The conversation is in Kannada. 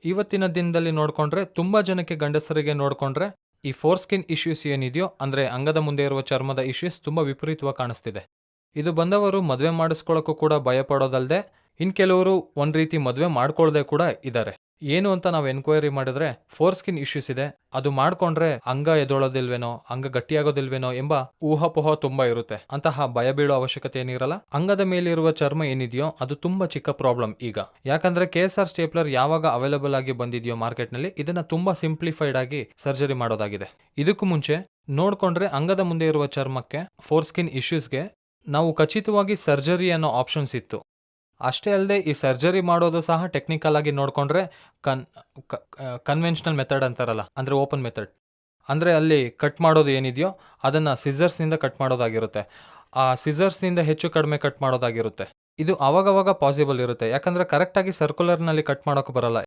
ಇವತ್ತಿನ ದಿನದಲ್ಲಿ ನೋಡ್ಕೊಂಡ್ರೆ ತುಂಬಾ ಜನಕ್ಕೆ ಗಂಡಸರಿಗೆ ನೋಡ್ಕೊಂಡ್ರೆ ಈ ಫೋರ್ ಸ್ಕಿನ್ ಇಶ್ಯೂಸ್ ಏನಿದೆಯೋ ಅಂದ್ರೆ ಅಂಗದ ಮುಂದೆ ಇರುವ ಚರ್ಮದ ಇಶ್ಯೂಸ್ ತುಂಬಾ ವಿಪರೀತವಾಗಿ ಕಾಣಿಸ್ತಿದೆ. ಇದು ಬಂದವರು ಮದುವೆ ಮಾಡಿಸ್ಕೊಳ್ಳೋಕ್ಕೂ ಕೂಡ ಭಯ ಪಡೋದಲ್ದೆ ಇನ್ ಕೆಲವರು ಒಂದ್ ರೀತಿ ಮದುವೆ ಮಾಡ್ಕೊಳ್ದೆ ಕೂಡ ಇದ್ದಾರೆ. ಏನು ಅಂತ ನಾವು ಎನ್ಕ್ವೈರಿ ಮಾಡಿದ್ರೆ ಫೋರ್ ಸ್ಕಿನ್ ಇಶ್ಯೂಸ್ ಇದೆ, ಅದು ಮಾಡ್ಕೊಂಡ್ರೆ ಅಂಗ ಎದೊಳೋದಿಲ್ವೇನೋ, ಅಂಗ ಗಟ್ಟಿಯಾಗೋದಿಲ್ವೇನೋ ಎಂಬ ಊಹಾಪೋಹ ತುಂಬಾ ಇರುತ್ತೆ. ಅಂತಹ ಭಯ ಬೀಳೋ ಅವಶ್ಯಕತೆ ಏನಿರಲ್ಲ. ಅಂಗದ ಮೇಲಿರುವ ಚರ್ಮ ಏನಿದೆಯೋ ಅದು ತುಂಬಾ ಚಿಕ್ಕ ಪ್ರಾಬ್ಲಮ್ ಈಗ. ಯಾಕಂದ್ರೆ KSR ಸ್ಟೇಪ್ಲರ್ ಯಾವಾಗ ಅವೈಲೇಬಲ್ ಆಗಿ ಬಂದಿದೆಯೋ ಮಾರ್ಕೆಟ್ ನಲ್ಲಿ ಇದನ್ನ ತುಂಬಾ ಸಿಂಪ್ಲಿಫೈಡ್ ಆಗಿ ಸರ್ಜರಿ ಮಾಡೋದಾಗಿದೆ. ಇದಕ್ಕೂ ಮುಂಚೆ ನೋಡ್ಕೊಂಡ್ರೆ ಅಂಗದ ಮುಂದೆ ಇರುವ ಚರ್ಮಕ್ಕೆ ಫೋರ್ ಸ್ಕಿನ್ ಇಶ್ಯೂಸ್ಗೆ ನಾವು ಖಚಿತವಾಗಿ ಸರ್ಜರಿ ಅನ್ನೋ ಆಪ್ಷನ್ಸ್ ಇತ್ತು. ಅಷ್ಟೇ ಅಲ್ಲದೆ ಈ ಸರ್ಜರಿ ಮಾಡೋದು ಸಹ ಟೆಕ್ನಿಕಲ್ ಆಗಿ ನೋಡ್ಕೊಂಡ್ರೆ ಕನ್ವೆನ್ಷನಲ್ ಮೆಥಡ್ ಅಂತಾರಲ್ಲ, ಅಂದ್ರೆ ಓಪನ್ ಮೆಥಡ್. ಅಂದ್ರೆ ಅಲ್ಲಿ ಕಟ್ ಮಾಡೋದು ಏನಿದೆಯೋ ಅದನ್ನ ಸಿಸರ್ಸ್ನಿಂದ ಕಟ್ ಮಾಡೋದಾಗಿರುತ್ತೆ. ಆ ಸಿಸರ್ಸ್ನಿಂದ ಹೆಚ್ಚು ಕಡಿಮೆ ಕಟ್ ಮಾಡೋದಾಗಿರುತ್ತೆ. ಇದು ಅವಾಗವಾಗ ಪಾಸಿಬಲ್ ಇರುತ್ತೆ, ಯಾಕಂದ್ರೆ ಕರೆಕ್ಟಾಗಿ ಸರ್ಕ್ಯುಲರ್ನಲ್ಲಿ ಕಟ್ ಮಾಡೋಕೆ ಬರಲ್ಲ.